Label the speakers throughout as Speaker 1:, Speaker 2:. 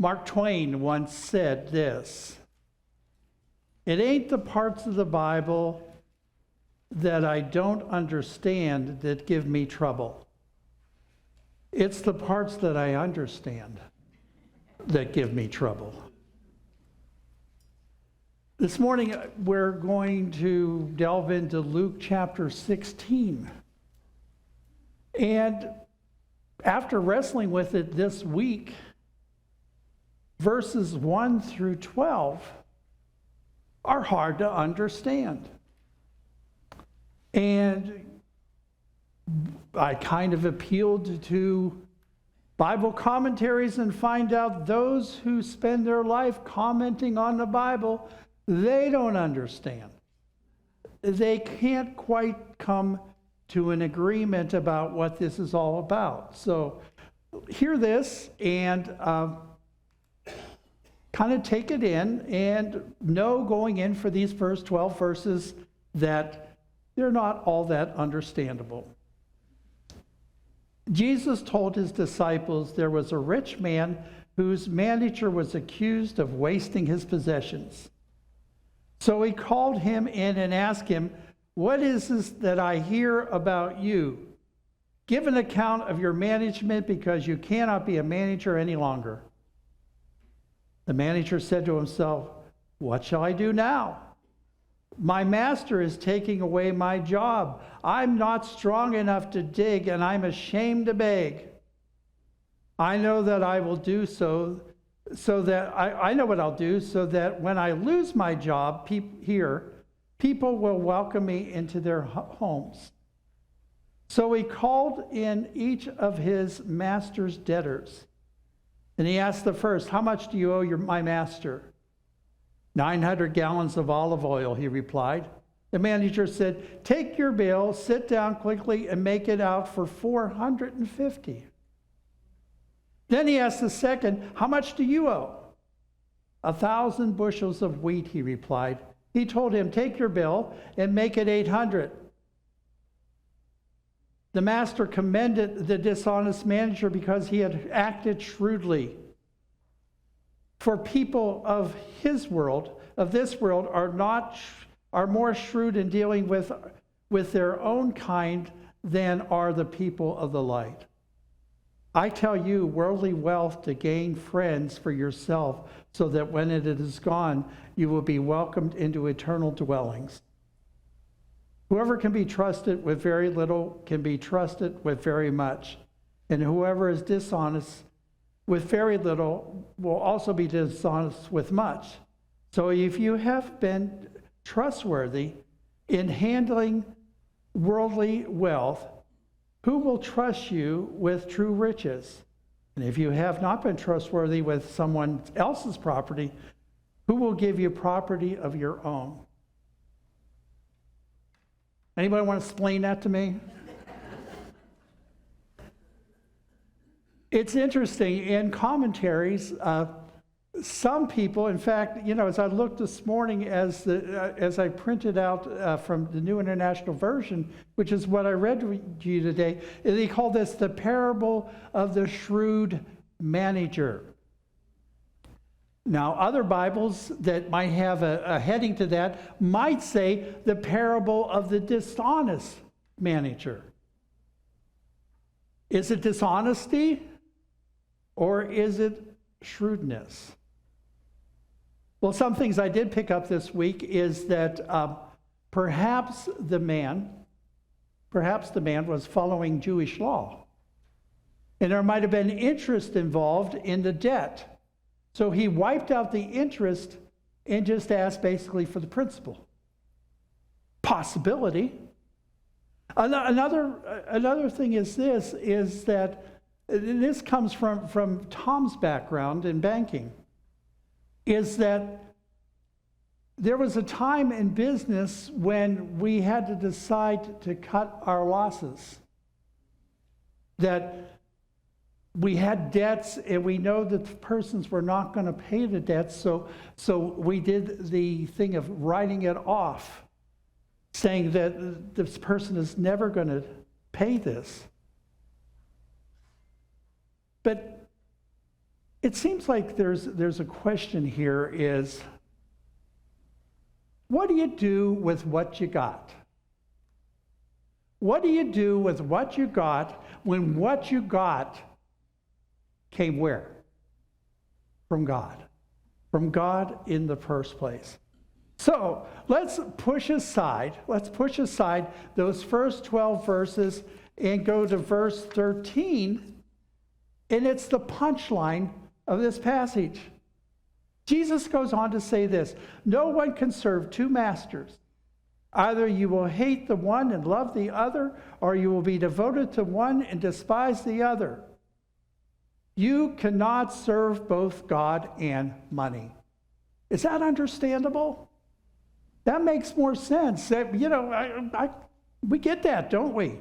Speaker 1: Mark Twain once said this: "It ain't the parts of the Bible that I don't understand that give me trouble. It's the parts that I understand that give me trouble." This morning, we're going to delve into Luke chapter 16. And after wrestling with it this week, verses 1 through 12 are hard to understand. And I kind of appealed to Bible commentaries and find out those who spend their life commenting on the Bible, they don't understand. They can't quite come to an agreement about what this is all about. So hear this and kind of take it in and know going in for these first 12 verses that they're not all that understandable. Jesus told his disciples there was a rich man whose manager was accused of wasting his possessions. So he called him in and asked him, "What is this that I hear about you? Give an account of your management, because you cannot be a manager any longer." The manager said to himself, "What shall I do now? My master is taking away my job. I'm not strong enough to dig, and I'm ashamed to beg. I know that I will do so that I know what I'll do, so that when I lose my job here, people will welcome me into their homes." So he called in each of his master's debtors, and he asked the first, "How much do you owe my master?" 900 gallons of olive oil, he replied. The manager said, "Take your bill, sit down quickly, and make it out for 450. Then he asked the second, "How much do you owe?" 1,000 bushels of wheat, he replied. He told him, "Take your bill and make it 800. The master commended the dishonest manager because he had acted shrewdly. For people of this world, are more shrewd in dealing with their own kind than are the people of the light. I tell you, worldly wealth to gain friends for yourself, so that when it is gone, you will be welcomed into eternal dwellings. Whoever can be trusted with very little can be trusted with very much, and whoever is dishonest with very little will also be dishonest with much. So if you have been trustworthy in handling worldly wealth, who will trust you with true riches? And if you have not been trustworthy with someone else's property, who will give you property of your own?" Anybody want to explain that to me? It's interesting, in commentaries, some people, in fact, as I looked this morning, as I printed out from the New International Version, which is what I read to you today, they call this the parable of the shrewd manager. Now, other Bibles that might have a heading to that might say the parable of the dishonest manager. Is it dishonesty or is it shrewdness? Well, some things I did pick up this week is that perhaps the man was following Jewish law. And there might have been interest involved in the debt. So he wiped out the interest and just asked basically for the principal. Possibility. Another thing is that this comes from Tom's background in banking, is that there was a time in business when we had to decide to cut our losses. That we had debts, and we know that the persons were not going to pay the debts, so we did the thing of writing it off, saying that this person is never going to pay this. But it seems like there's a question here is, what do you do with what you got? What do you do with what you got when what you got came where? From God. From God in the first place. So let's push aside those first 12 verses and go to verse 13. And it's the punchline of this passage. Jesus goes on to say this: no one can serve two masters. Either you will hate the one and love the other, or you will be devoted to one and despise the other. You cannot serve both God and money. Is that understandable? That makes more sense. We get that, don't we?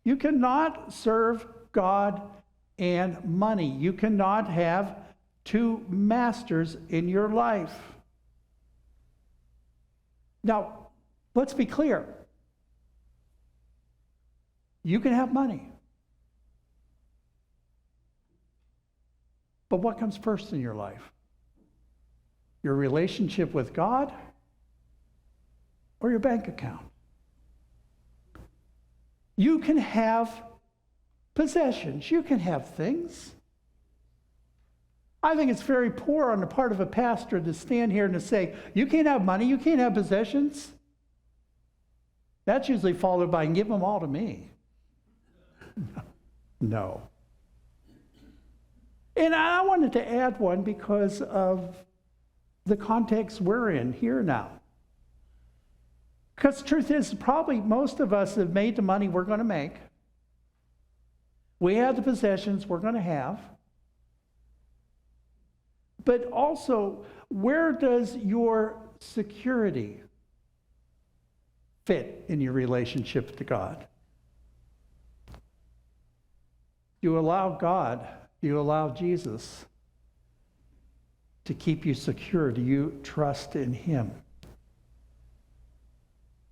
Speaker 1: You cannot serve God and money. You cannot have two masters in your life. Now, let's be clear. You can have money. But what comes first in your life? Your relationship with God or your bank account? You can have possessions. You can have things. I think it's very poor on the part of a pastor to stand here and to say, you can't have money, you can't have possessions. That's usually followed by, give them all to me. No. And I wanted to add one because of the context we're in here now. Because the truth is, probably most of us have made the money we're going to make. We have the possessions we're going to have. But also, where does your security fit in your relationship to God? You allow God, you allow Jesus to keep you secure. Do you trust in Him?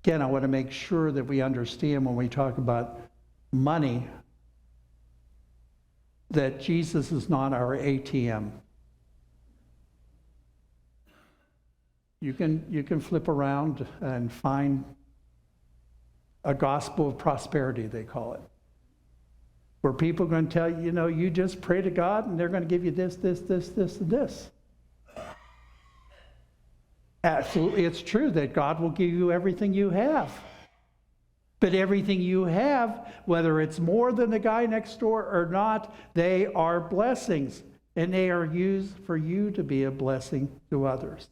Speaker 1: Again, I want to make sure that we understand when we talk about money that Jesus is not our ATM. You can flip around and find a gospel of prosperity, they call it, where people are going to tell you, you just pray to God and they're going to give you this, this, this, this, and this. Absolutely, it's true that God will give you everything you have. But everything you have, whether it's more than the guy next door or not, they are blessings. And they are used for you to be a blessing to others.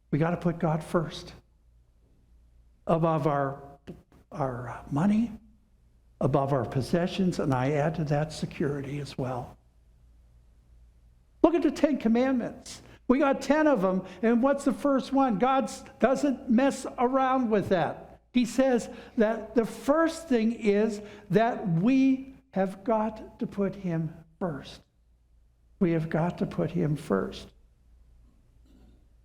Speaker 1: We got to put God first. Above our money, above our possessions, and I add to that security as well. Look at the 10 Commandments. We got 10 of them, and what's the first one? God doesn't mess around with that. He says that the first thing is that we have got to put Him first. We have got to put Him first.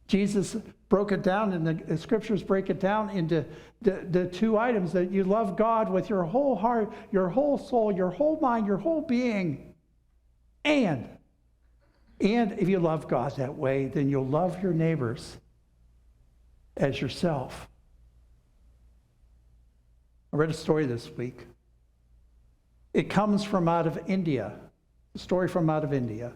Speaker 1: Jesus broke it down, and the scriptures break it down into the two items: that you love God with your whole heart, your whole soul, your whole mind, your whole being. And if you love God that way, then you'll love your neighbors as yourself. I read a story this week. It comes from out of India. A story from out of India.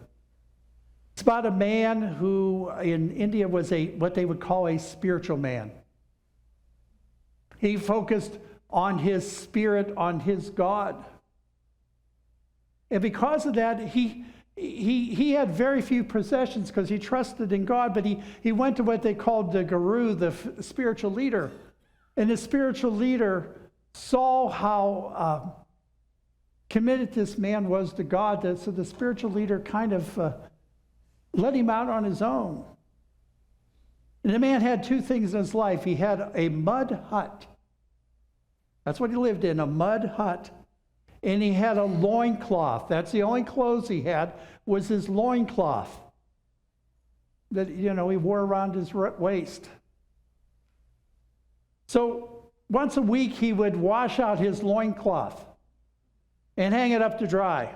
Speaker 1: It's about a man who in India was what they would call a spiritual man. He focused on his spirit, on his God. And because of that, he had very few possessions because he trusted in God, but he went to what they called the guru, the spiritual leader. And the spiritual leader saw how committed this man was to God, so the spiritual leader kind of let him out on his own. And the man had two things in his life. He had a mud hut. That's what he lived in, a mud hut. And he had a loincloth. That's the only clothes he had, was his loincloth that, he wore around his waist. So once a week he would wash out his loincloth and hang it up to dry.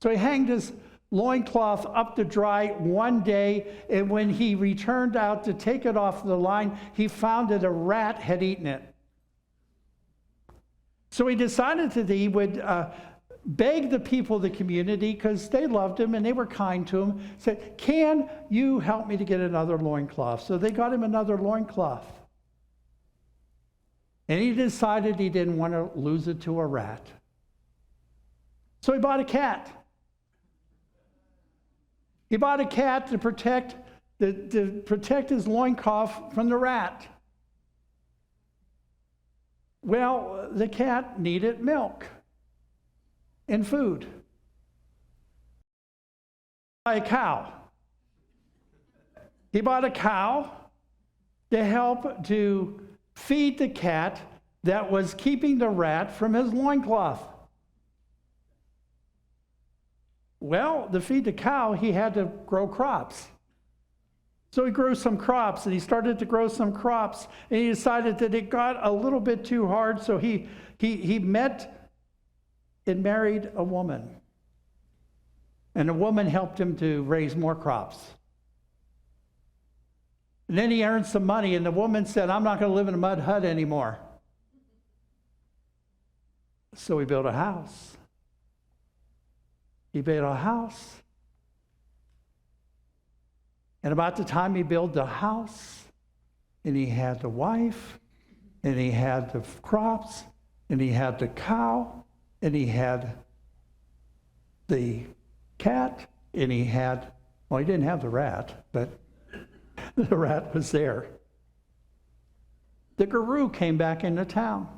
Speaker 1: So he hanged his loincloth up to dry one day, and when he returned out to take it off the line, he found that a rat had eaten it. So he decided that he would beg the people of the community, because they loved him and they were kind to him, said, "Can you help me to get another loincloth?" So they got him another loincloth. And he decided he didn't want to lose it to a rat. So he bought a cat. He bought a cat to protect his loincloth from the rat. Well, the cat needed milk and food. Buy a cow. He bought a cow to help to feed the cat that was keeping the rat from his loincloth. Well, to feed the cow, he had to grow crops. So he grew some crops, and he started to grow some crops, and he decided that it got a little bit too hard, so he met and married a woman. And the woman helped him to raise more crops. And then he earned some money, and the woman said, "I'm not going to live in a mud hut anymore." So he built a house. He built a house. And about the time he built the house, and he had the wife, and he had the crops, and he had the cow, and he had the cat, and he had, well, he didn't have the rat, but the rat was there. The guru came back into town.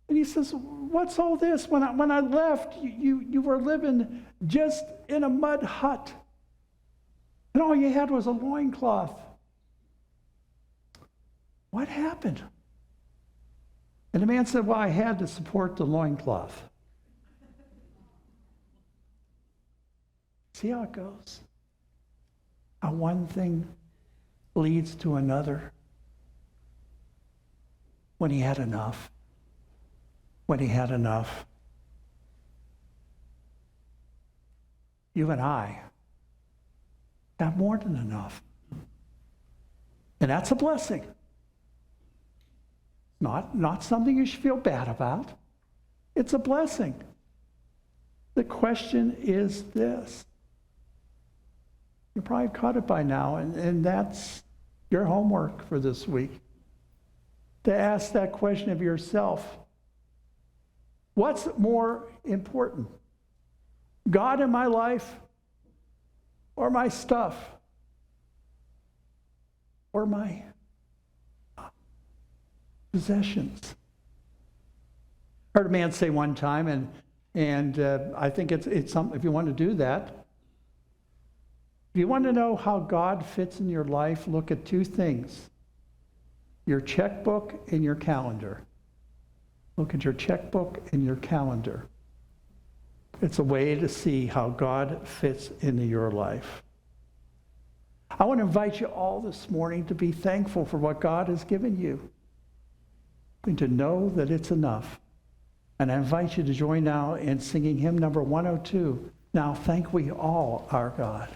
Speaker 1: And he says, "What's all this? When I left, you were living just in a mud hut. And all you had was a loincloth. What happened?" And the man said, "Well, I had to support the loincloth." See how it goes? How one thing leads to another. When he had enough. When he had enough. You and I have more than enough. And that's a blessing. Not something you should feel bad about. It's a blessing. The question is this. You probably caught it by now, and that's your homework for this week. To ask that question of yourself. What's more important? God in my life, or my stuff, or my possessions? I heard a man say one time, and I think it's something, if you want to do that, if you want to know how God fits in your life, look at two things: your checkbook and your calendar. Look at your checkbook and your calendar. It's a way to see how God fits into your life. I want to invite you all this morning to be thankful for what God has given you and to know that it's enough. And I invite you to join now in singing hymn number 102, "Now Thank We All Our God."